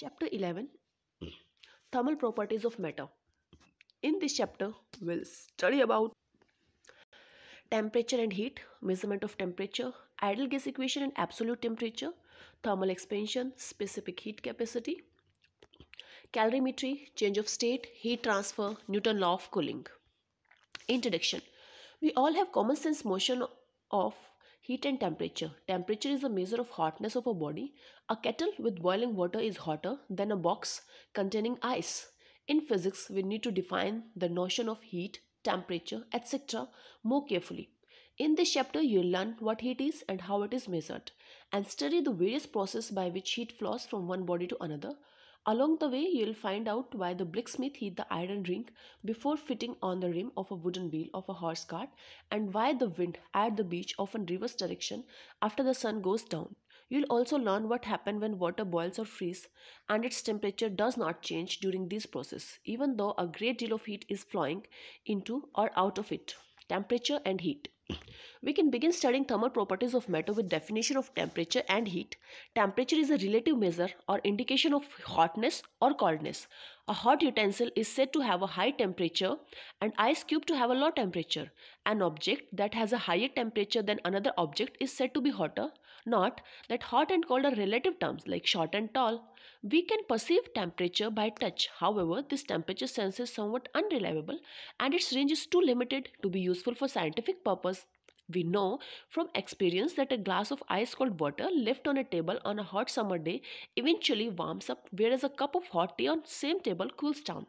Chapter 11, Thermal Properties of Matter. In this chapter, we'll study about temperature and heat, measurement of temperature, ideal gas equation and absolute temperature, thermal expansion, specific heat capacity, calorimetry, change of state, heat transfer, Newton law of cooling. Introduction. We all have common sense notion of heat and temperature. Temperature is a measure of hotness of a body. A kettle with boiling water is hotter than a box containing ice. In physics, we need to define the notion of heat, temperature, etc. more carefully. In this chapter, you'll learn what heat is and how it is measured, and study the various processes by which heat flows from one body to another. Along the way, you'll find out why the blacksmith heat the iron ring before fitting on the rim of a wooden wheel of a horse cart, and why the wind at the beach often reverse direction after the sun goes down. You'll also learn what happens when water boils or freezes, and its temperature does not change during this process, even though a great deal of heat is flowing into or out of it. Temperature and heat. We can begin studying thermal properties of matter with definition of temperature and heat. Temperature is a relative measure or indication of hotness or coldness. A hot utensil is said to have a high temperature and ice cube to have a low temperature. An object that has a higher temperature than another object is said to be hotter. Not that hot and cold are relative terms like short and tall. We can perceive temperature by touch. However, this temperature sense is somewhat unreliable and its range is too limited to be useful for scientific purpose. We know from experience that a glass of ice cold water left on a table on a hot summer day eventually warms up, whereas a cup of hot tea on same table cools down.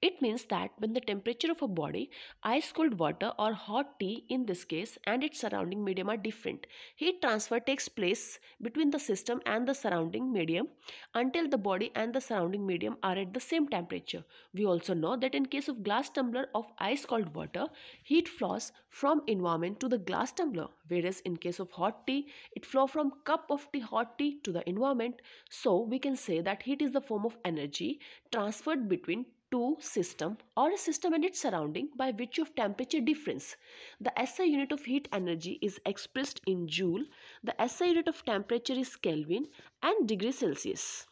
It means that when the temperature of a body, ice cold water or hot tea in this case, and its surrounding medium are different, heat transfer takes place between the system and the surrounding medium until the body and the surrounding medium are at the same temperature. We also know that in case of glass tumbler of ice cold water, heat flows from environment to the glass tumbler, whereas in case of hot tea, it flows from cup of tea hot tea to the environment. So we can say that heat is the form of energy transferred between two system or a system and its surrounding by virtue of temperature difference. The SI unit of heat energy is expressed in joule. The SI unit of temperature is Kelvin, and degree Celsius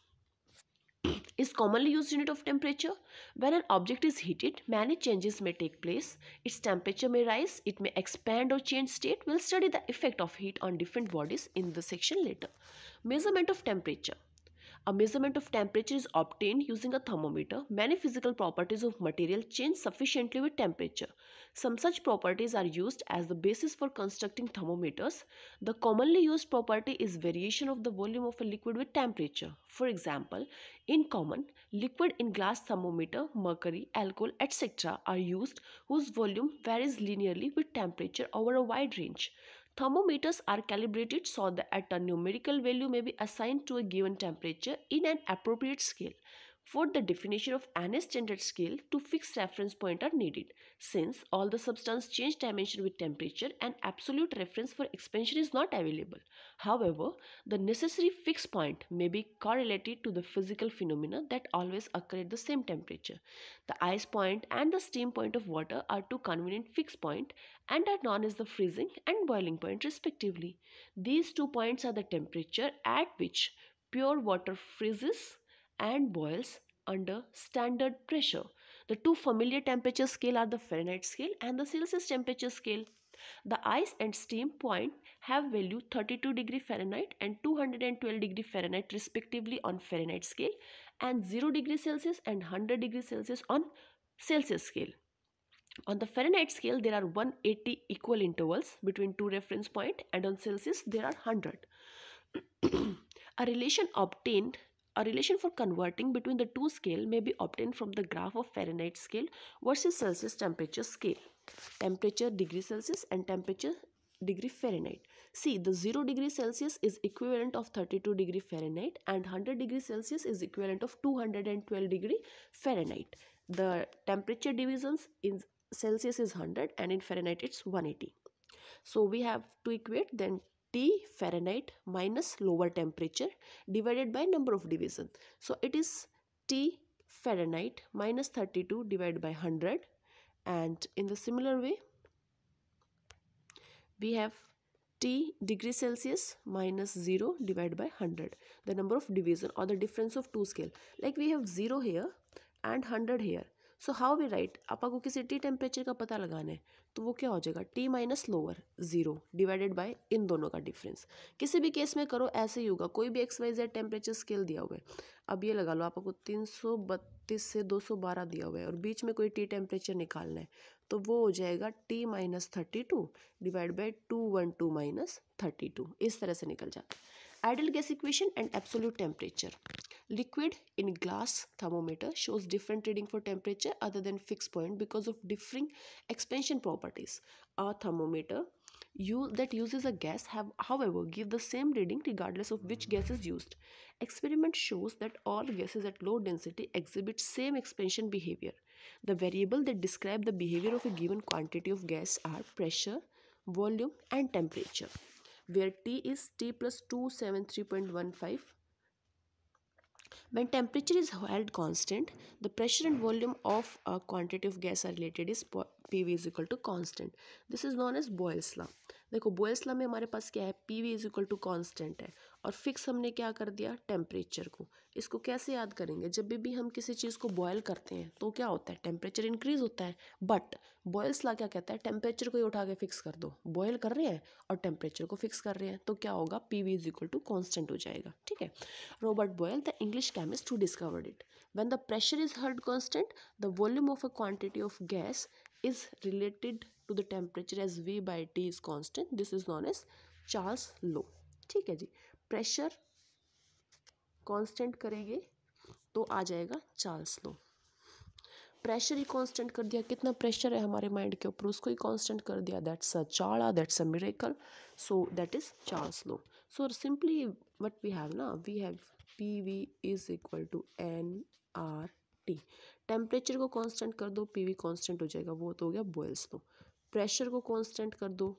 is commonly used unit of temperature. When an object is heated, many changes may take place. Its temperature may rise, it may expand or change state. We'll study the effect of heat on different bodies in the section later. Measurement of temperature. A measurement of temperature is obtained using a thermometer. Many physical properties of material change sufficiently with temperature. Some such properties are used as the basis for constructing thermometers. The commonly used property is variation of the volume of a liquid with temperature. For example, in common, liquid in glass thermometer, mercury, alcohol, etc. are used whose volume varies linearly with temperature over a wide range. Thermometers are calibrated so that a numerical value may be assigned to a given temperature in an appropriate scale. For the definition of any standard scale, two fixed reference points are needed. Since all the substance change dimension with temperature, an absolute reference for expansion is not available. However, the necessary fixed point may be correlated to the physical phenomena that always occur at the same temperature. The ice point and the steam point of water are two convenient fixed points and are known as the freezing and boiling point respectively. These 2 points are the temperature at which pure water freezes and boils under standard pressure. The two familiar temperature scale are the Fahrenheit scale and the Celsius temperature scale. The ice and steam point have value 32 degree Fahrenheit and 212 degree Fahrenheit respectively on Fahrenheit scale, and 0 degree Celsius and 100 degree Celsius on Celsius scale. On the Fahrenheit scale, there are 180 equal intervals between two reference points, and on Celsius there are 100. A relation for converting between the two scale may be obtained from the graph of Fahrenheit scale versus Celsius temperature scale. Temperature degree Celsius and temperature degree Fahrenheit. See, the 0 degree Celsius is equivalent of 32 degree Fahrenheit and 100 degree Celsius is equivalent of 212 degree Fahrenheit. The temperature divisions in Celsius is 100 and in Fahrenheit it's 180. So we have to equate then T Fahrenheit minus lower temperature divided by number of division. So it is T Fahrenheit minus 32 divided by 100, and in the similar way we have T degree Celsius minus 0 divided by 100, the number of division or the difference of two scale. Like we have 0 here and 100 here. So how we write? आपको किसी T temperature का पता लगाना है तो वो क्या हो जाएगा, T minus lower 0 divided by इन दोनों का डिफरेंस. किसी भी केस में करो ऐसे ही होगा. कोई भी X Y Z temperature scale दिया हुआ है, अब ये लगा लो आपको 332 से 212 दिया हुआ है और बीच में कोई टी टेम्परेचर निकालना है तो वो हो जाएगा T minus 32 divide by 212 minus 32. इस तरह से निकल जाता है. Ideal gas equation and absolute temperature. Liquid in glass thermometer shows different reading for temperature other than fixed point because of differing expansion properties. A thermometer that uses a gas however give the same reading regardless of which gas is used. Experiment shows that all gases at low density exhibit same expansion behavior. The variable that describe the behavior of a given quantity of gas are pressure, volume and temperature, where T is T plus 273.15. When temperature is held constant, the pressure and volume of a quantity of gas are related is PV is equal to constant. This is known as Boyle's law. देखो Boyle's law में हमारे पास क्या है, PV is equal to constant है और fix हमने क्या कर दिया, टेम्परेचर को. इसको कैसे याद करेंगे, जब भी हम किसी चीज़ को बॉयल करते हैं तो क्या होता है, टेम्परेचर इंक्रीज होता है. बट बॉयल्स लॉ क्या कहता है, टेम्परेचर को ही उठा के फिक्स कर दो. बॉयल कर रहे हैं और टेम्परेचर को फिक्स कर रहे हैं तो क्या होगा, PV is equal to constant हो जाएगा. ठीक है. Robert Boyle, the English chemist who discovered it. When the pressure is held constant, the volume of a quantity of gas is related to the temperature as V by T is constant. This is known as Charles law. ठीक है जी. Pressure constant करेंगे तो आ जाएगा Charles law. Pressure ही constant कर दिया, कितना pressure है हमारे माइंड के ऊपर उसको ही कांस्टेंट कर दिया, दैट्स अ चाड़ा, that's a miracle. So that is Charles law. So simply what we have ना, we have PV is equal to nRT. Temperature को कांस्टेंट कर दो, PV कांस्टेंट हो जाएगा, वो तो हो गया बॉयल्स लॉ. प्रेशर को कांस्टेंट कर दो,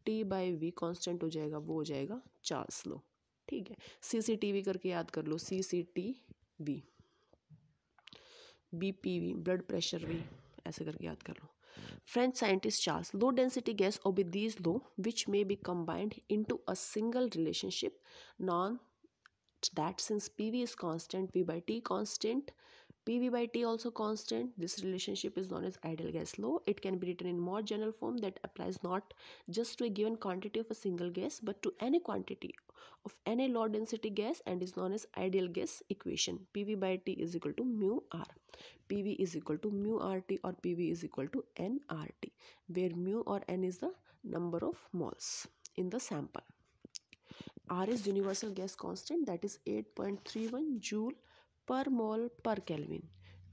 T बाई V कांस्टेंट हो जाएगा, वो हो जाएगा चार्ल्स लॉ. ठीक है. CCTV करके याद कर लो, CCTV, BPV ब्लड प्रेशर भी ऐसे करके याद कर लो. French scientist Charles, low density gas obey these law which may be combined into a single relationship, known that since PV is constant, V by T constant, PV by T also constant. This relationship is known as ideal gas law. It can be written in more general form that applies not just to a given quantity of a single gas but to any quantity of any low density gas and is known as ideal gas equation. PV by T is equal to mu R. PV is equal to mu RT or PV is equal to nRT, where mu or n is the number of moles in the sample. R is universal gas constant, that is 8.31 joule per mole per Kelvin.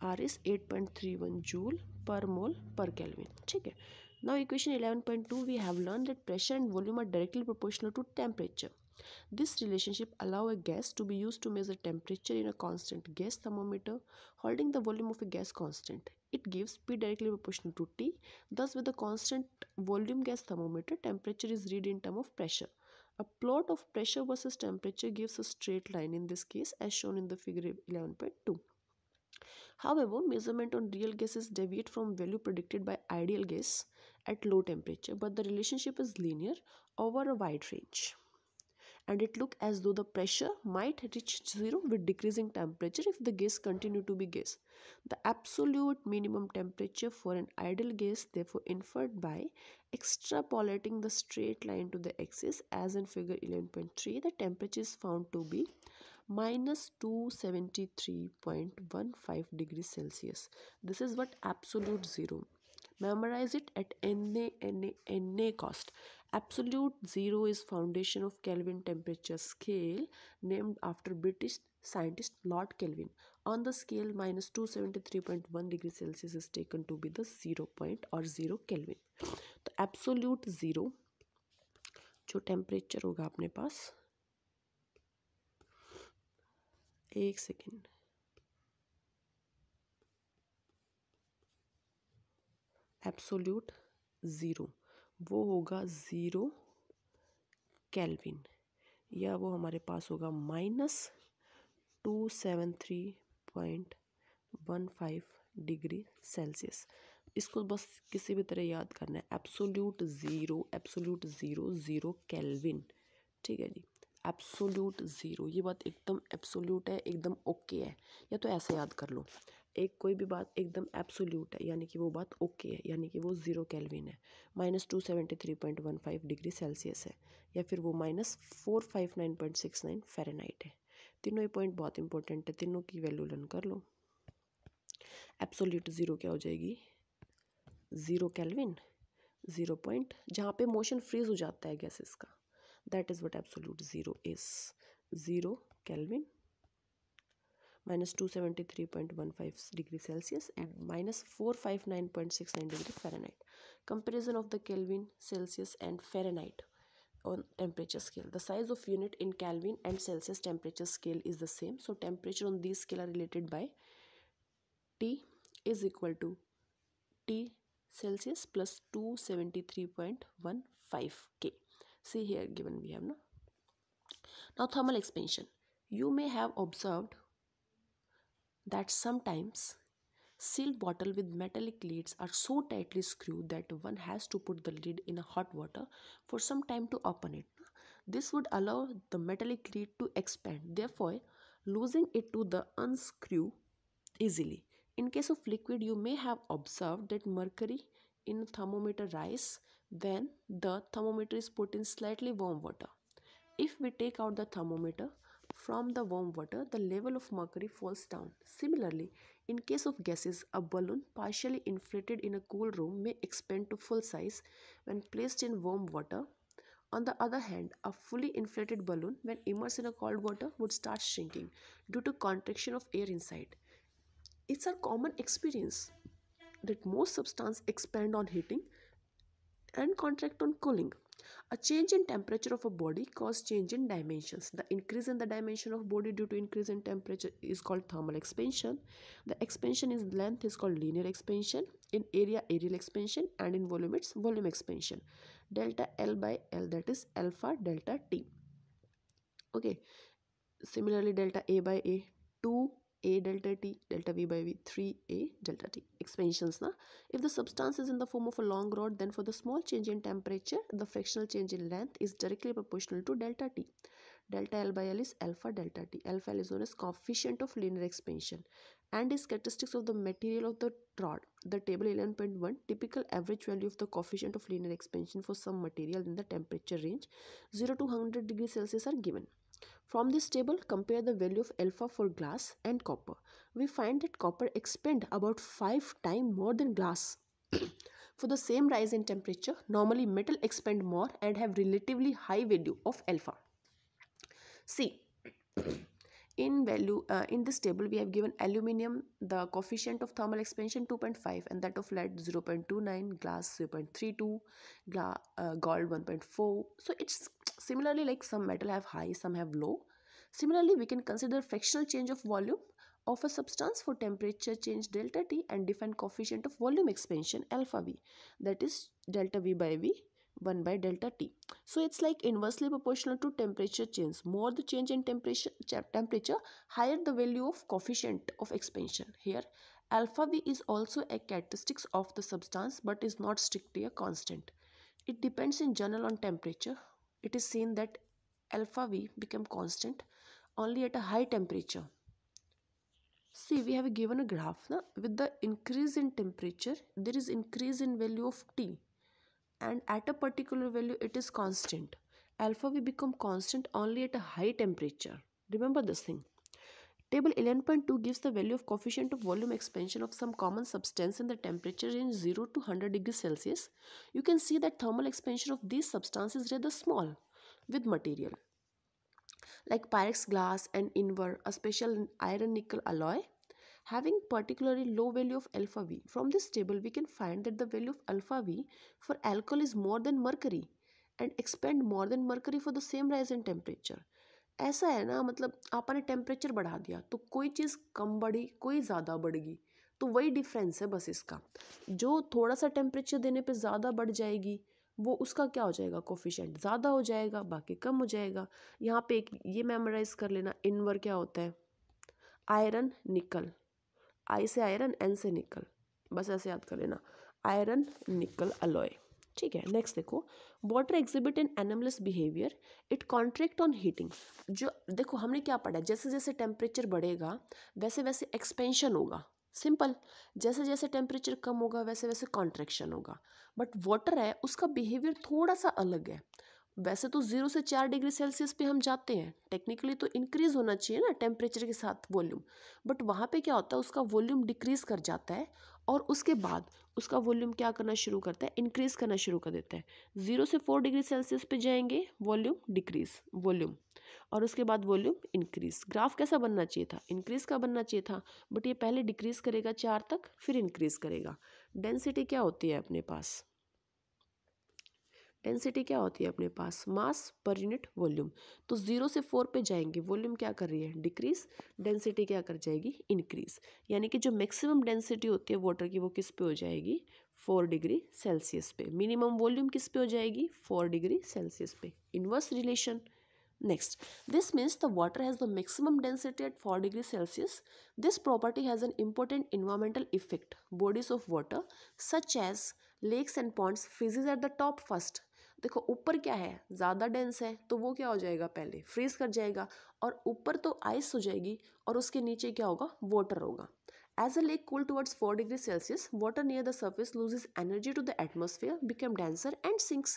R is 8.31 joule per mole per Kelvin. ठीक है. Now equation 11.2 we have learned that pressure and volume are directly proportional to temperature. This relationship allow a gas to be used to measure temperature in a constant gas thermometer holding the volume of a gas constant. It gives P directly proportional to T. Thus with a constant volume gas thermometer, temperature is read in terms of pressure. A plot of pressure versus temperature gives a straight line in this case as shown in the figure 11.2. However, measurement on real gases deviate from value predicted by ideal gas at low temperature, but the relationship is linear over a wide range. And it looks as though the pressure might reach zero with decreasing temperature if the gas continue to be gas. The absolute minimum temperature for an ideal gas therefore inferred by extrapolating the straight line to the axis as in figure 11.3, the temperature is found to be minus 273.15 degrees Celsius. This is what absolute zero. Memorize it at any cost. Absolute zero is foundation of Kelvin temperature scale named after British scientist Lord Kelvin. On the scale, minus 273.1 degrees Celsius is taken to be the 0 point or 0 Kelvin. तो absolute zero जो temperature होगा अपने पास, एक second, absolute zero वो होगा 0 kelvin, या वो हमारे पास होगा minus 273.15 डिग्री सेल्सियस. इसको बस किसी भी तरह याद करना है, एब्सोल्यूट ज़ीरो ज़ीरो केल्विन, ठीक है जी, एब्सोल्यूट ज़ीरो, ये बात एकदम एब्सोल्यूट है, एकदम ओके है, या तो ऐसे याद कर लो, एक कोई भी बात एकदम एब्सोल्यूट है यानी कि वो बात ओके है, यानी कि वो 0 केल्विन है, -273.15 डिग्री सेल्सियस है, या फिर वो -459.69 फ़ारेनहाइट है। तीनों ये पॉइंट बहुत इंपॉर्टेंट है, तीनों की वैल्यू लर्न कर लो। एब्सोल्यूट ज़ीरो क्या हो जाएगी, 0 केल्विन, 0 पॉइंट जहाँ पे मोशन फ्रीज हो जाता है गैसेस का, that is what absolute zero is, 0 kelvin -273.15 degree Celsius and -459.69 degree Fahrenheit. Comparison of the Kelvin, Celsius and Fahrenheit on temperature scale. The size of unit in Kelvin and Celsius temperature scale is the same. So temperature on these scale are related by T is equal to T Celsius plus 273.15 K. See here given we have, no? Now thermal expansion. You may have observed that sometimes sealed bottle with metallic lids are so tightly screwed that one has to put the lid in a hot water for some time to open it. This would allow the metallic lid to expand, therefore losing it to the unscrew easily. In case of liquid, you may have observed that mercury in thermometer rise when the thermometer is put in slightly warm water. If we take out the thermometer from the warm water, the level of mercury falls down. Similarly, in case of gases, a balloon partially inflated in a cool room may expand to full size when placed in warm water. On the other hand, a fully inflated balloon, when immersed in a cold water, would start shrinking due to contraction of air inside. It's a common experience that most substances expand on heating and contract on cooling. A change in temperature of a body causes change in dimensions. The increase in the dimension of body due to increase in temperature is called thermal expansion. The expansion in length is called linear expansion. In area, areal expansion, and in volume, it's volume expansion. Delta L by L, that is alpha delta T. Okay. Similarly, delta A by A, 2A delta T, delta V by V, 3A delta T. Expansions, na? If the substance is in the form of a long rod, then for the small change in temperature, the fractional change in length is directly proportional to delta T. Delta L by L is alpha delta T. Alpha L is known as coefficient of linear expansion and is characteristics of the material of the rod. The table 11.1 typical average value of the coefficient of linear expansion for some material in the temperature range 0 to 100 degrees Celsius are given. From this table, compare the value of alpha for glass and copper. We find that copper expands about 5 times more than glass. For the same rise in temperature, normally metal expand more and have relatively high value of alpha. See, in this table we have given aluminium the coefficient of thermal expansion 2.5 and that of lead 0.29, glass 0.32, gold 1.4. So it's similarly like some metal have high, some have low. Similarly, we can consider fractional change of volume of a substance for temperature change delta T and define coefficient of volume expansion alpha V, that is delta V by V 1 by delta T. So it's like inversely proportional to temperature change. More the change in temperature, higher the value of coefficient of expansion. Here, alpha V is also a characteristic of the substance but is not strictly a constant. It depends in general on temperature. It is seen that alpha V become constant only at a high temperature. See, we have given a graph. Na? With the increase in temperature, there is increase in value of T. And at a particular value, it is constant. Alpha V become constant only at a high temperature. Remember this thing. Table 11.2 gives the value of coefficient of volume expansion of some common substance in the temperature range 0 to 100 degrees Celsius. You can see that thermal expansion of these substances is rather small with material like Pyrex glass and Invar, a special iron nickel alloy, having particularly low value of alpha V. From this table, we can find that the value of alpha V for alcohol is more than mercury and expand more than mercury for the same rise in temperature. ऐसा है ना, मतलब आपने temperature बढ़ा दिया तो कोई चीज़ कम बढ़ी कोई ज़्यादा बढ़ेगी, तो वही डिफरेंस है बस इसका। जो थोड़ा सा टेम्परेचर देने पे ज़्यादा बढ़ जाएगी वो उसका क्या हो जाएगा, कोफिशिएंट ज़्यादा हो जाएगा, बाकी कम हो जाएगा। यहाँ पे एक ये मेमोराइज कर लेना, इनवर क्या होता है, आयरन निकल, आई से आयरन एन से निकल, बस ऐसे याद कर लेना। आयरन निकल अलॉय। ठीक है, नेक्स्ट देखो, water exhibit in anomalous behaviour, it contract on heating. जो देखो हमने क्या पढ़ा है, जैसे जैसे टेम्परेचर बढ़ेगा वैसे वैसे एक्सपेंशन होगा, सिंपल। जैसे जैसे टेम्परेचर कम होगा वैसे वैसे कॉन्ट्रैक्शन होगा। बट वाटर है उसका बिहेवियर थोड़ा सा अलग है। वैसे तो 0 से 4 डिग्री सेल्सियस पे हम जाते हैं, टेक्निकली तो इंक्रीज होना चाहिए ना टेम्परेचर के साथ वॉल्यूम, बट वहाँ पे क्या होता है, उसका वॉल्यूम डिक्रीज कर जाता है और उसके बाद उसका वॉल्यूम क्या करना शुरू करता है, इंक्रीज करना शुरू कर देता है। 0 से 4 डिग्री सेल्सियस पे जाएंगे वॉल्यूम डिक्रीज, वॉल्यूम, और उसके बाद वॉल्यूम इंक्रीज। ग्राफ कैसा बनना चाहिए था, इंक्रीज का बनना चाहिए था, बट ये पहले डिक्रीज करेगा 4 तक फिर इंक्रीज करेगा। डेंसिटी क्या होती है अपने पास, डेंसिटी क्या होती है अपने पास, मास पर यूनिट वॉल्यूम। तो 0 से 4 पे जाएंगे, वॉल्यूम क्या कर रही है, डिक्रीज, डेंसिटी क्या कर जाएगी, इंक्रीज। यानी कि जो मैक्सिमम डेंसिटी होती है वाटर की वो किस पे हो जाएगी, 4 डिग्री सेल्सियस पे। मिनिमम वॉल्यूम किस पे हो जाएगी, 4 डिग्री सेल्सियस पे। Inverse relation. Next, this means the water has the maximum density at 4 degrees Celsius. This property has an important environmental effect. Bodies of water, such as lakes and ponds, freezes at the top first. देखो ऊपर क्या है, ज़्यादा dense है तो वो क्या हो जाएगा, पहले फ्रीज कर जाएगा, और ऊपर तो आइस हो जाएगी और उसके नीचे क्या होगा, वाटर होगा। As a lake cooled towards 4 degrees Celsius, water near the surface loses energy to the atmosphere, become denser and sinks.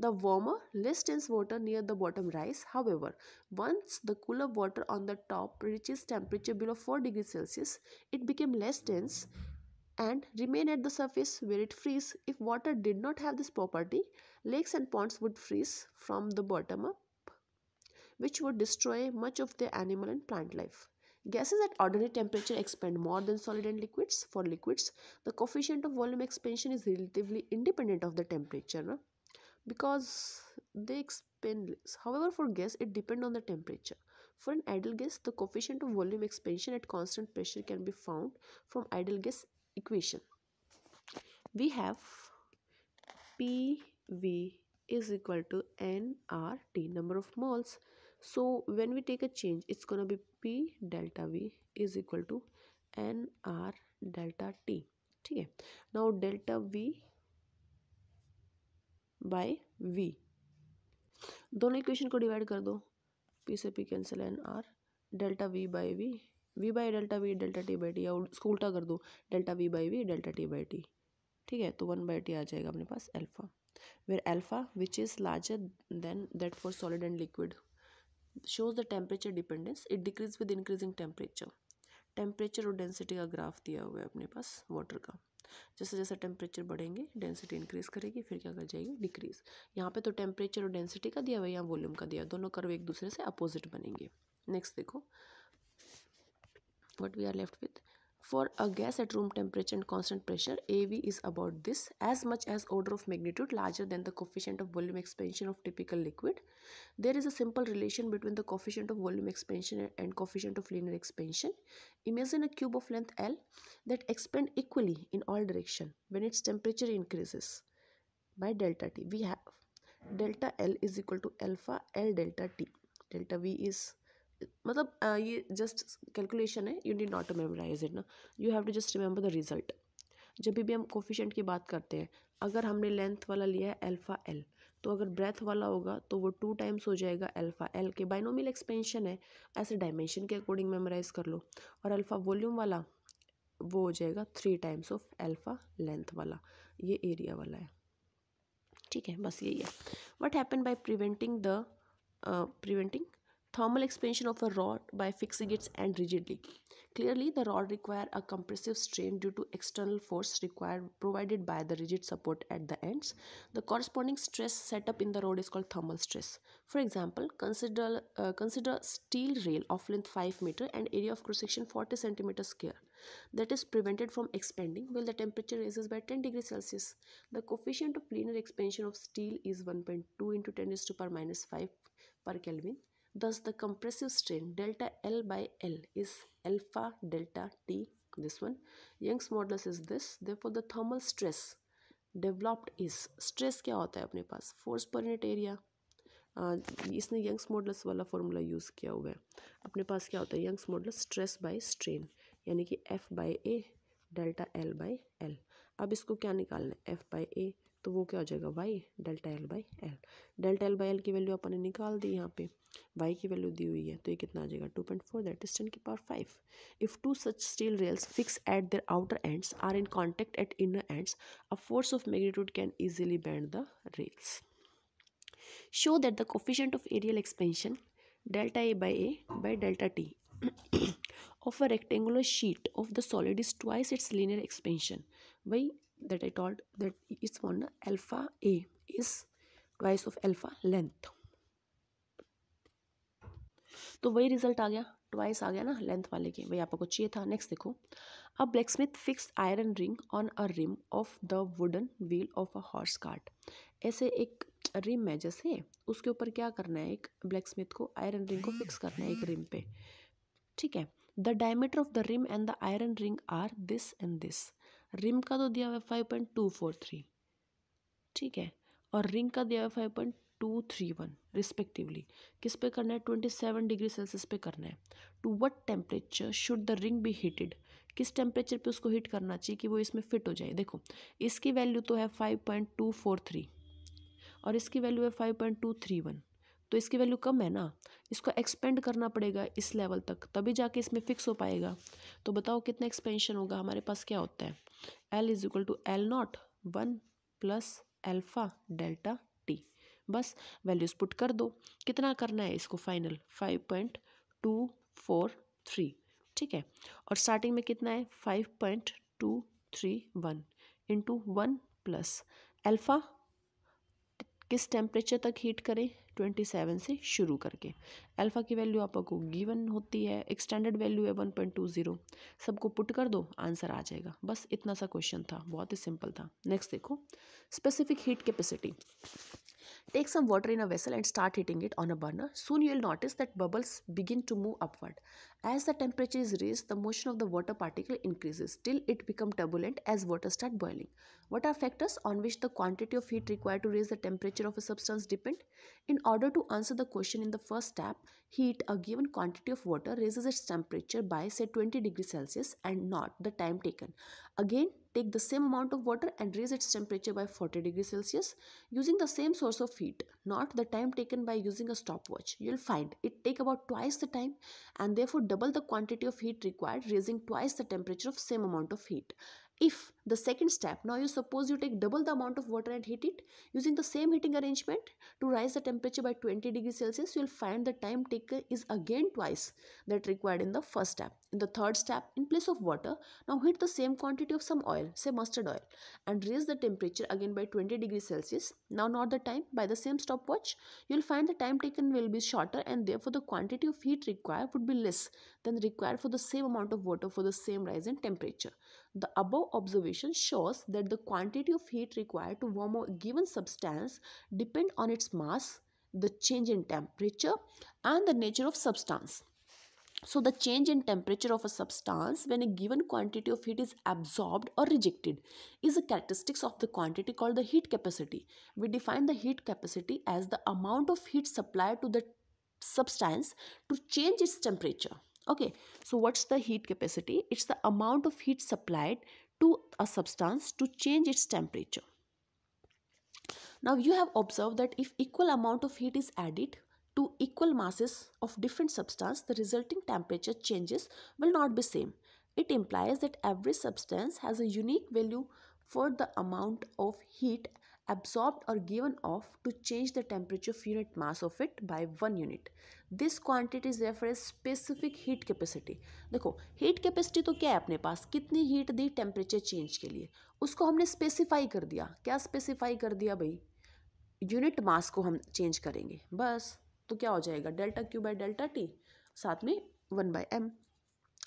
The warmer, less dense water near the bottom rise. However, once the cooler water on the top reaches temperature below 4 degrees Celsius, it became less dense and remain at the surface where it freeze. If water did not have this property, lakes and ponds would freeze from the bottom up, which would destroy much of the animal and plant life. Gases at ordinary temperature expand more than solid and liquids. For liquids, the coefficient of volume expansion is relatively independent of the temperature, no? Because they expand less. However, for gas, it depends on the temperature. For an ideal gas, the coefficient of volume expansion at constant pressure can be found from ideal gas equation. We have PV is equal to nRT, number of moles. So when we take a change, it's gonna be P delta V is equal to nR delta T. ठीक है, now delta V by V, दोनों equation को divide कर दो, P से P cancel, nR delta V by V, V by delta V delta T by T, या उसको उल्टा कर दो, delta V by V delta T by T। ठीक है, तो 1/T आ जाएगा अपने पास alpha, where alpha, which is larger than that for solid and liquid, shows the temperature dependence. It decreases with increasing temperature. Temperature और density का graph दिया हुआ है अपने पास वाटर का। जैसे जैसे टेम्परेचर बढ़ेंगे डेंसिटी इंक्रीज करेगी, फिर क्या कर जाएगी, डिक्रीज। यहाँ पे तो टेम्परेचर और डेंसिटी का दिया हुआ है, यहाँ वॉल्यूम का दिया, दोनों कर्व एक दूसरे से अपोजिट बनेंगे। नेक्स्ट देखो, what we are left with. For a gas at room temperature and constant pressure, AV is about this, as much as order of magnitude larger than the coefficient of volume expansion of typical liquid. There is a simple relation between the coefficient of volume expansion and coefficient of linear expansion. Imagine a cube of length L that expands equally in all directions when its temperature increases by delta T. We have delta L is equal to alpha L delta T. Delta V is, मतलब ये just calculation है, you need not to memorise it ना, you have to just remember the result. जब भी हम coefficient की बात करते हैं, अगर हमने लेंथ वाला लिया है अल्फा एल, तो अगर ब्रेथ वाला होगा तो वो 2 टाइम्स हो जाएगा अल्फा एल के, बाइनोमियल एक्सपेंशन है, ऐसे डायमेंशन के अकॉर्डिंग मेमोराइज कर लो। और अल्फा वॉल्यूम वाला वो हो जाएगा 3 टाइम्स ऑफ अल्फा लेंथ वाला, ये एरिया वाला है। ठीक है, बस यही है। What happen by preventing thermal expansion of a rod by fixing its end rigidly. Clearly, the rod require a compressive strain due to external force provided by the rigid support at the ends. The corresponding stress set up in the rod is called thermal stress. For example, consider steel rail of length 5 meter and area of cross section 40 centimeter square that is prevented from expanding while the temperature rises by 10 degrees Celsius. The coefficient of linear expansion of steel is 1.2 into 10 raised to power minus 5 per Kelvin. Thus, the compressive strain delta L by L is alpha delta T, this one. Young's modulus is this. Therefore, the thermal stress developed is, stress क्या होता है अपने पास, force per unit area. इसने Young's modulus वाला formula use किया हुआ है। अपने पास क्या होता है, Young's modulus stress by strain, यानी कि F by A delta L by L. अब इसको क्या निकालना है, एफ बाई ए, तो वो क्या हो जाएगा Y delta L by L. Delta L by L की वैल्यू अपन ने निकाल दी, यहाँ पे वाई की वैल्यू दी हुई है, तो ये कितना आ जाएगा 2.4, that is 10⁵। If two such steel rails fix at their outer ends are in contact at inner ends, a force of magnitude can easily bend the rails. Show that the coefficient of aerial expansion delta A by delta T of a rectangular sheet of the solid is twice its linear expansion. Why that I told that is one alpha A is twice of alpha length. तो वही result आ गया, twice आ गया ना length वाले के, वही आपको चाहिए था। नेक्स्ट देखो, a blacksmith fix iron ring on a rim of the wooden wheel of a horse cart. ऐसे एक रिम है जैसे, उसके ऊपर क्या करना है, एक ब्लैकस्मिथ को आयरन रिंग को फिक्स करना है एक रिम पे, ठीक है। The diameter of the rim and the iron ring are this and this. Rim का तो दिया हुआ है 5.243, ठीक है, और रिंग का दिया हुआ है 5.231 रिस्पेक्टिवली। किस पे करना है, 27 डिग्री सेल्सियस पे करना है। To what temperature should the ring be heated, किस टेम्परेचर पे उसको हीट करना चाहिए कि वो इसमें फिट हो जाए। देखो इसकी वैल्यू तो है 5.243 और इसकी वैल्यू है 5.231, तो इसकी वैल्यू कम है ना, इसको एक्सपेंड करना पड़ेगा इस लेवल तक, तभी जाके इसमें फिक्स हो पाएगा। तो बताओ कितना एक्सपेंशन होगा, हमारे पास क्या होता है, L is equal to L0 1 plus alpha delta T. बस वैल्यूज पुट कर दो, कितना करना है इसको फाइनल 5.243, ठीक है, और स्टार्टिंग में कितना है 5.231 इंटू 1 प्लस अल्फा किस टेम्परेचर तक हीट करें, 27 से शुरू करके। अल्फा की वैल्यू आपको गिवन होती है, एक्सटेंडेड वैल्यू है 1.20, सबको पुट कर दो आंसर आ जाएगा। बस इतना सा क्वेश्चन था, बहुत ही सिंपल था। नेक्स्ट देखो, specific heat capacity. Take some water in a vessel and start heating it on a burner. Soon you will notice that bubbles begin to move upward. As the temperature is raised, the motion of the water particle increases till it becomes turbulent as water start boiling. What are factors on which the quantity of heat required to raise the temperature of a substance depend? In order to answer the question in the first step, heat a given quantity of water raises its temperature by say 20 degrees Celsius and not the time taken. Again, take the same amount of water and raise its temperature by 40 degrees Celsius using the same source of heat, not the time taken by using a stopwatch. You will find it take about twice the time and therefore double the quantity of heat required, raising twice the temperature of same amount of heat. If the second step, now you suppose you take double the amount of water and heat it using the same heating arrangement to rise the temperature by 20 degrees Celsius, you will find the time taken is again twice that required in the first step. In the third step, in place of water, now heat the same quantity of some oil, say mustard oil, and raise the temperature again by 20 degrees Celsius. Now not the time, by the same stopwatch, you will find the time taken will be shorter and therefore the quantity of heat required would be less than required for the same amount of water for the same rise in temperature. The above observation shows that the quantity of heat required to warm a given substance depend on its mass, the change in temperature, and the nature of substance. So the change in temperature of a substance when a given quantity of heat is absorbed or rejected is a characteristic of the quantity called the heat capacity. We define the heat capacity as the amount of heat supplied to the substance to change its temperature. Okay, so what's the heat capacity? It's the amount of heat supplied to a substance to change its temperature. Now you have observed that if equal amount of heat is added to equal masses of different substance, the resulting temperature changes will not be same. It implies that every substance has a unique value for the amount of heat absorbed or given off to change the temperature of unit mass of it by 1 unit. This quantity is referred as specific heat capacity. देखो heat capacity तो क्या है अपने पास, कितनी heat दी temperature change के लिए, उसको हमने स्पेसिफाई कर दिया। क्या स्पेसिफाई कर दिया भाई, यूनिट मास को हम चेंज करेंगे बस। तो क्या हो जाएगा delta Q by delta T, साथ में 1/m.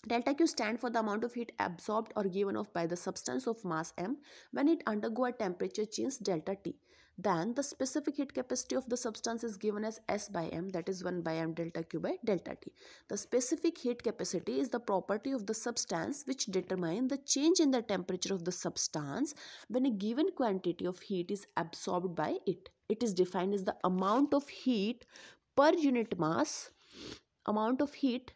Delta Q stand for the amount of heat absorbed or given off by the substance of mass m when it undergo a temperature change delta T. Then the specific heat capacity of the substance is given as S by m, that is 1/m delta Q by delta T. The specific heat capacity is the property of the substance which determine the change in the temperature of the substance when a given quantity of heat is absorbed by it. It is defined as the amount of heat per unit mass, amount of heat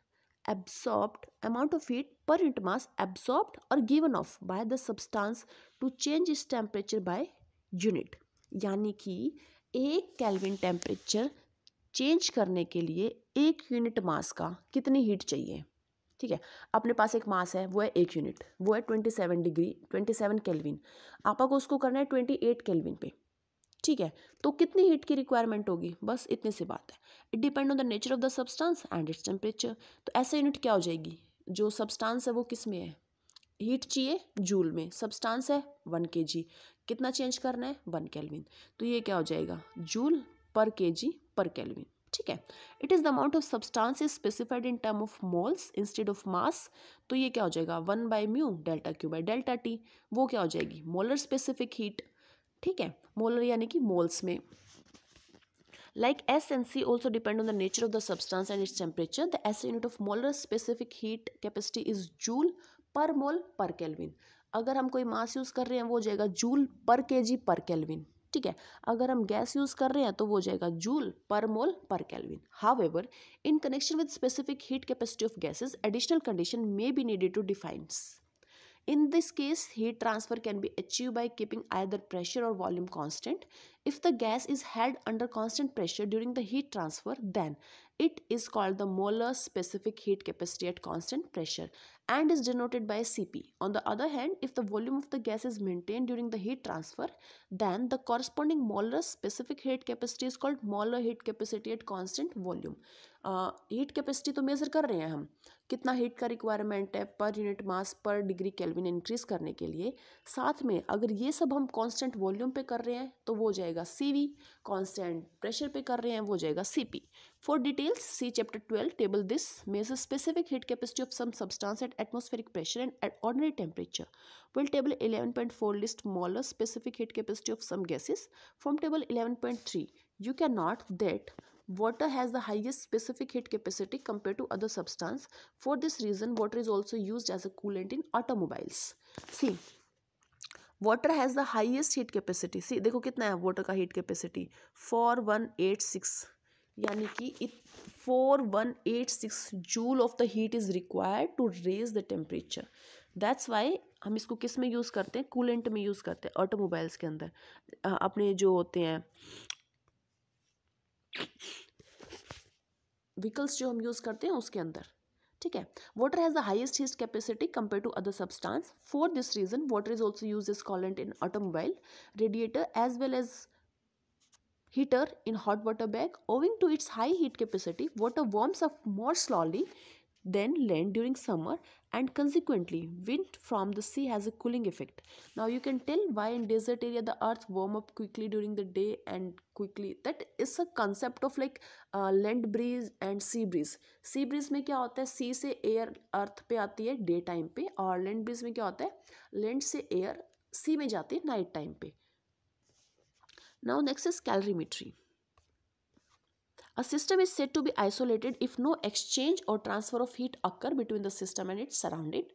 absorbed amount of heat per unit mass absorbed or given off by the substance to change its temperature by unit. यानी कि 1 kelvin temperature change करने के लिए 1 unit mass का कितनी heat चाहिए. ठीक है, अपने पास एक मास है, वो है 1 यूनिट, वो है 27 डिग्री 27 केल्विन. आपको उसको करना है 28 केल्विन पे. ठीक है, तो कितनी हीट की रिक्वायरमेंट होगी, बस इतनी सी बात है. It depend on the nature of the substance and its temperature. तो ऐसे यूनिट क्या हो जाएगी, जो सब्सटेंस है वो किस में है, हीट चाहिए जूल में, सब्सटेंस है 1 kg, कितना चेंज करना है 1 केल्विन. तो ये क्या हो जाएगा, जूल पर kg पर केल्विन. ठीक है, it is the amount of substance is specified in term of moles instead of mass. तो ये क्या हो जाएगा 1/μ delta Q by delta T. वो क्या हो जाएगी मोलर स्पेसिफिक हीट. ठीक है, मोलर यानी कि मोल्स में. Like S and C also depend on the nature of the substance and its temperature. The SI unit of molar specific heat capacity is joule per mole per Kelvin. अगर हम कोई मास use कर रहे हैं वो हो जाएगा जूल पर kg पर केल्विन. ठीक है, अगर हम गैस यूज़ कर रहे हैं तो वो हो जाएगा जूल पर मोल पर kelvin. However, in connection with specific heat capacity of gases, additional condition may be needed to define. In this case, heat transfer can be achieved by keeping either pressure or volume constant. If the gas is held under constant pressure during the heat transfer, then it is called the molar specific heat capacity at constant pressure and is denoted by Cp. On the other hand, if the volume of the gas is maintained during the heat transfer, then the corresponding molar specific heat capacity is called molar heat capacity at constant volume. Heat capacity तो measure कर रहे हैं हम, कितना heat का requirement है per unit mass पर degree kelvin increase करने के लिए. साथ में अगर ये सब हम कांस्टेंट वॉल्यूम पे कर रहे हैं तो वो हो जाएगा Cv, कांस्टेंट प्रेशर पे कर रहे हैं वो हो जाएगा Cp. For details see chapter 12 table. This measure specific heat capacity of some substance at atmospheric pressure and at ordinary temperature. Will table 11.4 list molar specific heat capacity of some gases. From table 11.3 you can note that water has the highest specific heat capacity compared to other substance. For this reason, water is also used as a coolant in automobiles. See, water has the highest heat capacity. See, देखो कितना है water का heat capacity 4186, यानी कि 4186 joule of the heat is required to raise the temperature. That's why हम इसको किस में यूज़ करते हैं, कूलेंट में यूज़ करते हैं ऑटोमोबाइल्स के अंदर. अपने जो होते हैं व्हीकल्स जो हम यूज़ करते हैं उसके अंदर. ठीक है, water has the highest heat capacity compare to other substance. For this reason water is also use as coolant in automobile, radiator as well as heater in hot water bag. Owing to its high heat capacity, water warms up more slowly than land during summer, and consequently wind from the sea has a cooling effect. Now you can tell why in desert area the earth warm up quickly during the day and quickly. That is a concept of like land breeze and sea breeze. Sea breeze में क्या होता है, sea से air earth पे आती है day time पे, और land breeze में क्या होता है land से air sea में जाती है नाइट टाइम पे. Now next is calorimetry. A system is said to be isolated if no exchange or transfer of heat occur between the system and its surrounding.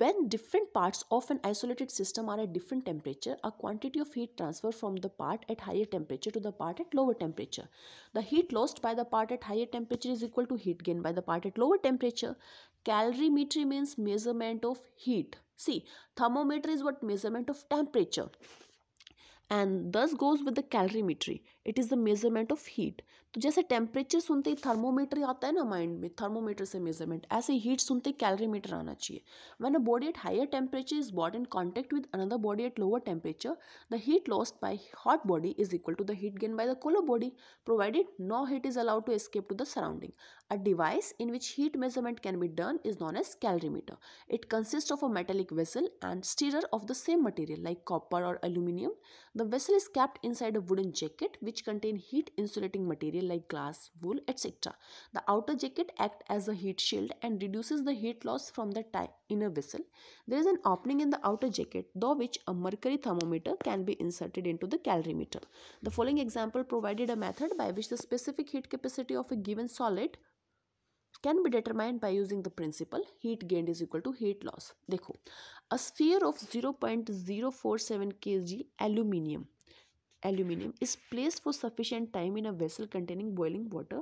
When different parts of an isolated system are at different temperature, a quantity of heat transfer from the part at higher temperature to the part at lower temperature. The heat lost by the part at higher temperature is equal to heat gain by the part at lower temperature. Calorimetry means measurement of heat. See, thermometer is what measurement of temperature, and thus goes with the calorimetry. It is the measurement of heat. तो जैसे temperature सुनते ही thermometer आता है ना mind में, thermometer से measurement, ऐसे heat सुनते ही कैलोरीमीटर आना चाहिए. When a body at higher temperature is brought in contact with another body at lower temperature, the heat lost by hot body is equal to the heat gained by the cooler body, provided no heat is allowed to escape to the surrounding. A device in which heat measurement can be done is known as calorimeter. It consists of a metallic vessel and stirrer of the same material like copper or aluminium. The vessel is kept inside a wooden jacket which contain heat insulating material like glass, wool, etc. The outer jacket acts as a heat shield and reduces the heat loss from the inner vessel. There is an opening in the outer jacket through which a mercury thermometer can be inserted into the calorimeter. The following example provided a method by which the specific heat capacity of a given solid can be determined by using the principle heat gained is equal to heat loss. देखो, a sphere of 0.047 kg aluminium is placed for sufficient time in a vessel containing boiling water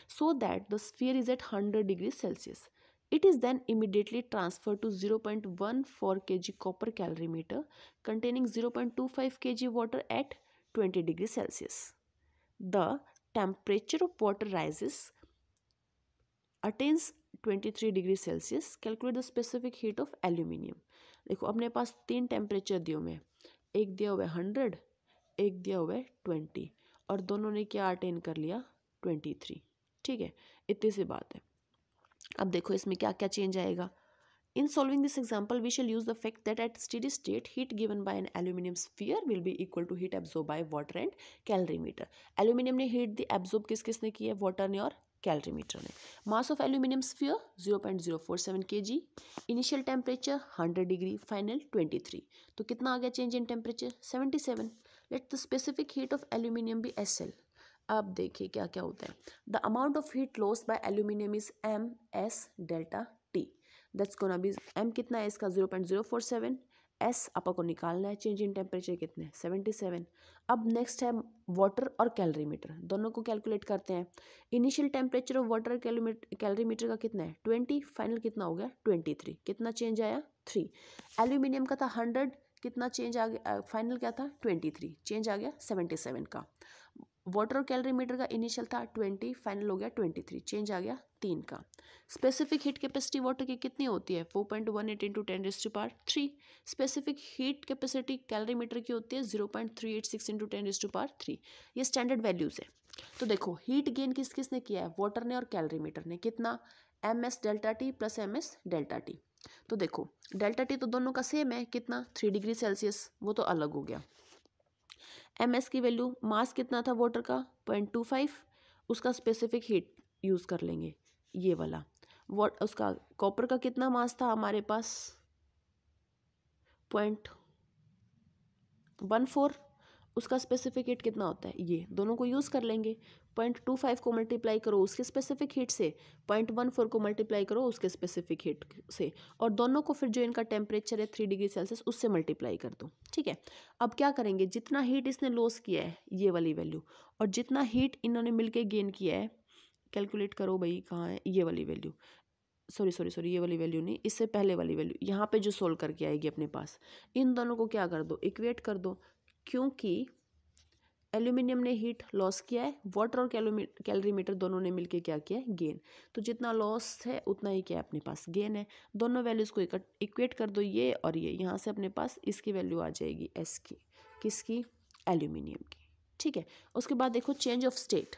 so that the sphere is at 100 degrees Celsius. It is then immediately transferred to 0.14 kg copper calorimeter containing 0.25 kg water at 20 degrees Celsius. The temperature of water rises, attains 23 degree Celsius. Calculate the specific heat of aluminium. देखो अपने पास तीन temperature दिए हुए हैं, एक दिया हुआ है 100, एक दिया हुआ है 20 और दोनों ने क्या अटेन कर लिया 23. ठीक है, इतनी सी बात है. अब देखो इसमें क्या क्या चेंज आएगा. In solving this example, we shall use the fact that at steady state, heat given by an aluminum sphere will be equal to heat absorbed by water and calorimeter. Aluminium ने heat दी absorb किसने की है, water ने और calorimeter ने. Mass of aluminum sphere 0.047 kg. Initial temperature 100 degree. Final 23. तो कितना आ गया change in temperature 77. Let the specific heat of aluminium be SL. अब देखिए क्या क्या होता है. The amount of heat lost by aluminium is MS delta T. That's gonna be m कितना है इसका 0.047. s आपा को निकालना है. चेंज इन टेम्परेचर कितने 77. अब नेक्स्ट है वाटर और कैलोरीमीटर, दोनों को कैलकुलेट करते हैं. Initial temperature of water calorimeter का कितना है 20. फाइनल कितना हो गया 23. कितना चेंज आया 3. एल्यूमिनियम का था 100, कितना चेंज आ गया फाइनल क्या था 23, चेंज आ गया 77 का. वाटर और कैलोरीमीटर का इनिशियल था 20, फाइनल हो गया 23, चेंज आ गया 3 का. स्पेसिफिक हीट कैपेसिटी वाटर की कितनी होती है 4.18 into 10⁻3. Specific heat capacity calorimeter की होती है 0.386 इंटू 10⁻3. ये स्टैंडर्ड वैल्यूज़ है. तो देखो हीट गेन किसने किया है, वाटर ने और कैलोरीमीटर ने. कितना MS delta T plus MS delta T. तो देखो डेल्टा टी तो दोनों का सेम है, कितना 3 डिग्री सेल्सियस, वो तो अलग हो गया. MS की वैल्यू, मास कितना था वाटर का 0.25, उसका स्पेसिफिक हीट यूज़ कर लेंगे ये वाला. उसका कॉपर का कितना मास था हमारे पास 0.14, उसका स्पेसिफिक हीट कितना होता है, ये दोनों को यूज़ कर लेंगे. 0.25 को मल्टीप्लाई करो उसके स्पेसिफिक हीट से, 0.14 को मल्टीप्लाई करो उसके स्पेसिफिक हीट से, और दोनों को फिर जो इनका टेम्परेचर है 3 डिग्री सेल्सियस उससे मल्टीप्लाई कर दो. ठीक है, अब क्या करेंगे, जितना हीट इसने लॉस किया है ये वाली वैल्यू, और जितना हीट इन्होंने मिलके गेन किया है, कैलकुलेट करो भाई कहाँ है ये वाली वैल्यू, सॉरी ये वाली वैल्यू नहीं, इससे पहले वाली वैल्यू यहाँ पे जो सोल्व करके आएगी अपने पास, इन दोनों को क्या कर दो इक्वेट कर दो. क्योंकि एल्यूमिनियम ने हीट लॉस किया है, वाटर और कैलोरीमीटर दोनों ने मिलके क्या किया है गेन. तो जितना लॉस है उतना ही क्या है अपने पास गेन है. दोनों वैल्यूज़ को इक्वेट कर दो, ये और ये, यहाँ से अपने पास इसकी वैल्यू आ जाएगी S की, किसकी एल्यूमिनियम की. ठीक है, उसके बाद देखो change of state.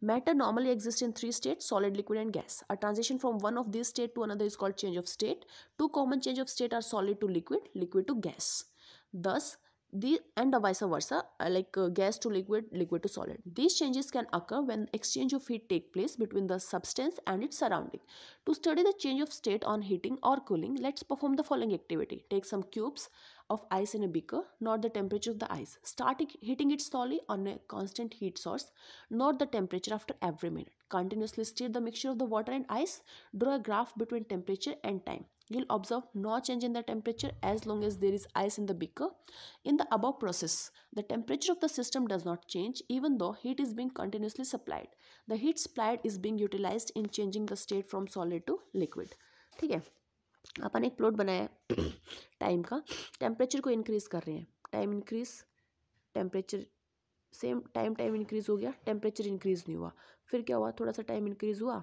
Matter normally exists in 3 states: solid, liquid and gas. A transition from one of these states to another is called change of state. Two common change of state are solid to liquid, liquid to gas. Thus, and vice versa, like gas to liquid, liquid to solid. These changes can occur when exchange of heat take place between the substance and its surrounding. To study the change of state on heating or cooling, let's perform the following activity. Take some cubes of ice in a beaker. Note the temperature of the ice. Start heating it slowly on a constant heat source. Note the temperature after every minute. Continuously stir the mixture of the water and ice. Draw a graph between temperature and time. You'll observe no change in the temperature as long as there is ice in the beaker. In the above process, the temperature of the system does not change even though heat is being continuously supplied. The heat supplied is being utilized in changing the state from solid to liquid. ठीक है, अपन एक plot बनाया है time का, temperature को increase कर रहे हैं, time increase, temperature same time increase हो गया, टेम्परेचर इंक्रीज़ नहीं हुआ. फिर क्या हुआ, थोड़ा सा टाइम इंक्रीज़ हुआ,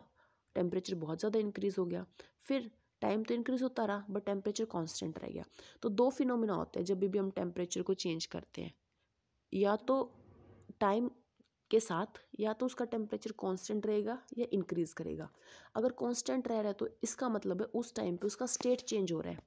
टेम्परेचर बहुत ज़्यादा इंक्रीज़ हो गया. फिर टाइम तो इंक्रीज़ होता रहा बट टेम्परेचर कांस्टेंट रह गया. तो दो फिनोमिना होते हैं जब भी हम टेम्परेचर को चेंज करते हैं, या तो टाइम के साथ, या तो उसका टेम्परेचर कांस्टेंट रहेगा या इंक्रीज़ करेगा. अगर कांस्टेंट रह रहा है तो इसका मतलब है उस टाइम पे उसका स्टेट चेंज हो रहा है,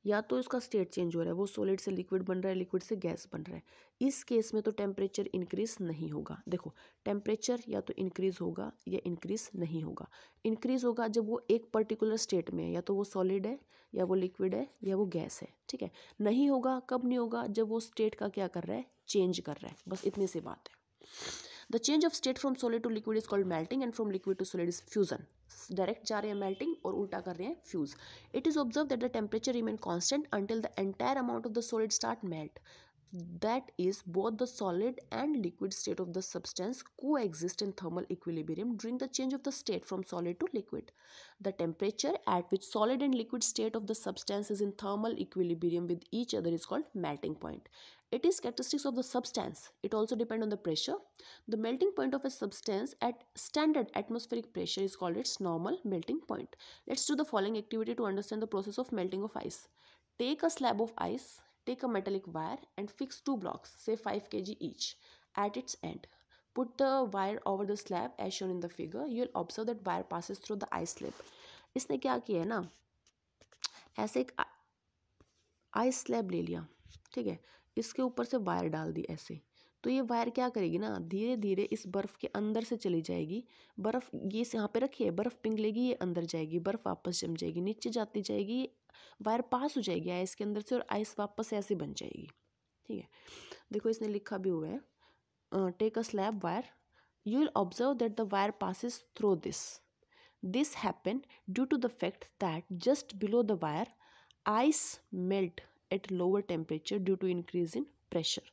या तो उसका स्टेट चेंज हो रहा है, वो सॉलिड से लिक्विड बन रहा है, लिक्विड से गैस बन रहा है. इस केस में तो टेम्परेचर इंक्रीज़ नहीं होगा. देखो टेम्परेचर या तो इंक्रीज़ होगा या इंक्रीज़ नहीं होगा. इंक्रीज़ होगा जब वो एक पर्टिकुलर स्टेट में है, या तो वो सॉलिड है या वो लिक्विड है या वो गैस है. ठीक है, नहीं होगा कब नहीं होगा, जब वो स्टेट का क्या कर रहा है चेंज कर रहा है. बस इतनी सी बात है. The change of state from solid to liquid is called melting and from liquid to solid is fusion. Direct जा रहे हैं melting और उल्टा कर रहे हैं fuse. It is observed that the temperature remain constant until the entire amount of the solid start melt. That is, both the solid and liquid state of the substance coexist in thermal equilibrium during the change of the state from solid to liquid. The temperature at which solid and liquid state of the substance is in thermal equilibrium with each other is called melting point. It is characteristics of the substance. It also depends on the pressure. The melting point of a substance at standard atmospheric pressure is called its normal melting point. Let's do the following activity to understand the process of melting of ice. Take a slab of ice. Take a metallic wire and fix two blocks, say 5 kg each, at its end. Put the wire over the slab as shown in the figure. You will observe that wire passes through the ice slab. इसने क्या किया है ना, ऐसे एक ice slab ले लिया, ठीक है, इसके ऊपर से वायर डाल दी ऐसे, तो ये वायर क्या करेगी ना, धीरे धीरे इस बर्फ़ के अंदर से चली जाएगी। बर्फ़ ये यहाँ पे रखी है, बर्फ़ पिघलेगी, ये अंदर जाएगी, बर्फ़ वापस जम जाएगी, नीचे जाती जाएगी, वायर पास हो जाएगी आइस के अंदर से और आइस वापस ऐसे बन जाएगी। ठीक है, देखो इसने लिखा भी हुआ है, take a slab wire, you will observe that the wire passes through this happen due to the fact that just below the wire ice melt at lower temperature due to increase in pressure.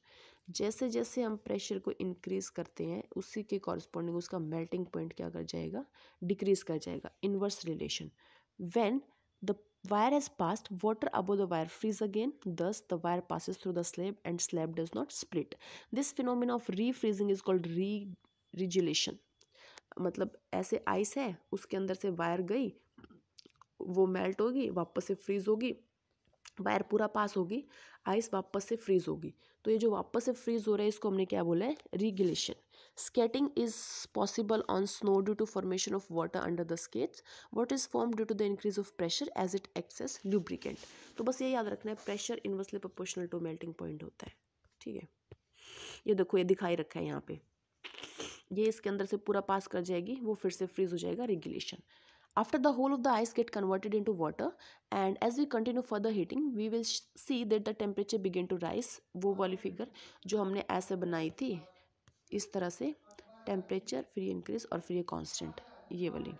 जैसे जैसे हम pressure को increase करते हैं उसी के corresponding उसका melting point क्या कर जाएगा, डिक्रीज कर जाएगा। Inverse relation, when the wire has passed, water above the wire freeze again, thus the wire passes through the slab and slab does not split. This phenomenon of refreezing is called regelation. मतलब ऐसे ice है, उसके अंदर से wire गई, वो melt होगी, वापस से फ्रीज होगी, वायर पूरा पास होगी, आइस वापस से फ्रीज होगी। तो ये जो वापस से फ्रीज हो रहा है इसको हमने क्या बोला है, रीगुलेशन। Skating is possible on snow due to formation of water under the skates. What is formed due to the increase of pressure as it acts as lubricant. तो बस ये याद रखना है, pressure inversely proportional to melting point होता है। ठीक है, ये देखो ये दिखाई रखा है यहाँ पे, ये इसके अंदर से पूरा पास कर जाएगी, वो फिर से फ्रीज हो जाएगा, regulation. After the whole of the ice get converted into water and as we continue further heating we will see that the temperature begin to rise. वो वाली फिगर जो हमने ऐसे बनाई थी इस तरह से, टेम्परेचर फिर इंक्रीज और फिर ये कांस्टेंट, ये वाली।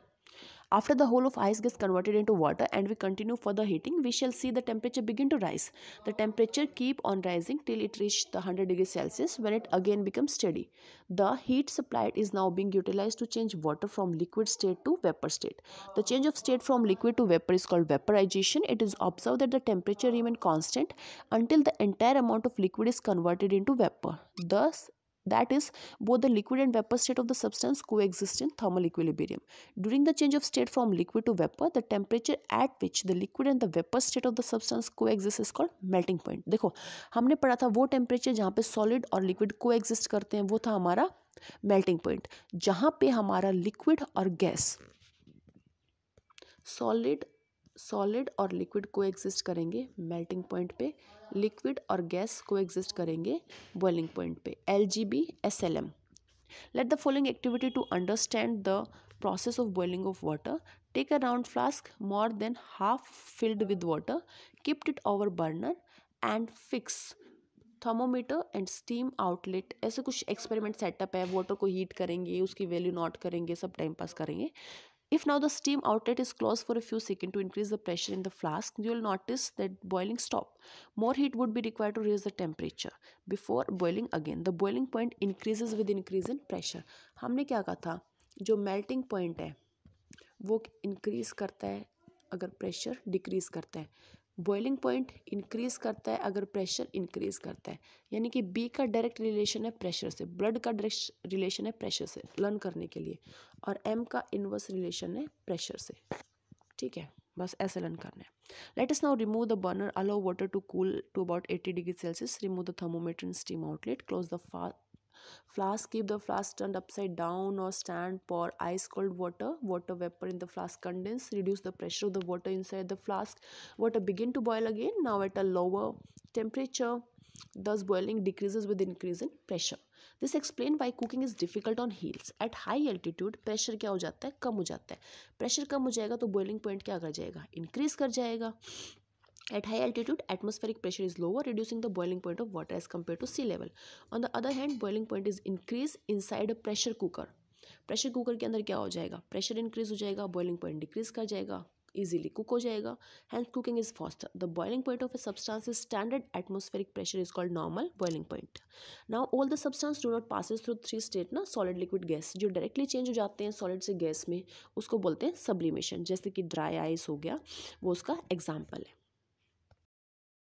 After the whole of ice gets converted into water and we continue further heating, we shall see the temperature begin to rise. The temperature keep on rising till it reaches the 100 degrees Celsius when it again becomes steady. The heat supplied is now being utilized to change water from liquid state to vapor state. The change of state from liquid to vapor is called vaporization. It is observed that the temperature remains constant until the entire amount of liquid is converted into vapor. Thus, that is, both the liquid and vapor state of the substance coexist in thermal equilibrium. During the change of state from liquid to vapor, the temperature at which the liquid and the vapor state of the substance coexist is called melting point. देखो हमने पढ़ा था वो temperature जहाँ पे solid और liquid coexist करते हैं वो था हमारा मेल्टिंग पॉइंट। जहाँ पे हमारा लिक्विड और गैस, सॉलिड और लिक्विड कोएग्जिस्ट करेंगे मेल्टिंग पॉइंट पे, लिक्विड और गैस कोएग्जिस्ट करेंगे बॉइलिंग पॉइंट पे, LGB SLM. Let the following activity to understand the process of boiling of water. Take a round flask more than half filled with water, keep it over burner and fix thermometer and steam outlet. ऐसे कुछ experiment setup है, water को heat करेंगे, उसकी value note करेंगे, सब time pass करेंगे। If now the steam outlet is closed for a few seconds to increase the pressure in the flask, you will notice that boiling stop. More heat would be required to raise the temperature before boiling again. The boiling point increases with increase in pressure. हमने क्या कहा था, जो melting point है वो increase करता है अगर pressure decrease करता है, बॉइलिंग पॉइंट इंक्रीज करता है अगर प्रेशर इंक्रीज करता है। यानी कि बी का डायरेक्ट रिलेशन है प्रेशर से, ब्लड का डायरेक्ट रिलेशन है प्रेशर से, लर्न करने के लिए, और एम का इनवर्स रिलेशन है प्रेशर से। ठीक है, बस ऐसे लर्न करना है। Let us now remove the burner, allow water to cool to about 80 degree Celsius, remove the thermometer and steam outlet, close the flask, keep the flask turned upside down or stand, pour ice cold water vapor in the flask condense, reduce the pressure of the water inside the flask, water begin to boil again, now at a lower temperature, thus boiling decreases with increase in pressure. This explain why cooking is difficult on hills. At high altitude pressure क्या हो जाता है, कम हो जाता है, pressure कम हो जाएगा तो boiling point क्या कर जाएगा, increase कर जाएगा। At high altitude, atmospheric pressure is lower, reducing the boiling point of water as compared to sea level. On the other hand, boiling point is increased inside a pressure cooker. Pressure cooker के अंदर क्या हो जाएगा, pressure increase हो जाएगा, boiling point decrease कर जाएगा, easily cook हो जाएगा, hence cooking is faster. The boiling point of a substance is standard atmospheric pressure is called normal boiling point. Now all the substance do not passes through three state ना, solid liquid gas, जो directly change हो जाते हैं solid से gas में, उसको बोलते हैं sublimation. जैसे कि dry ice हो गया, वो उसका example है.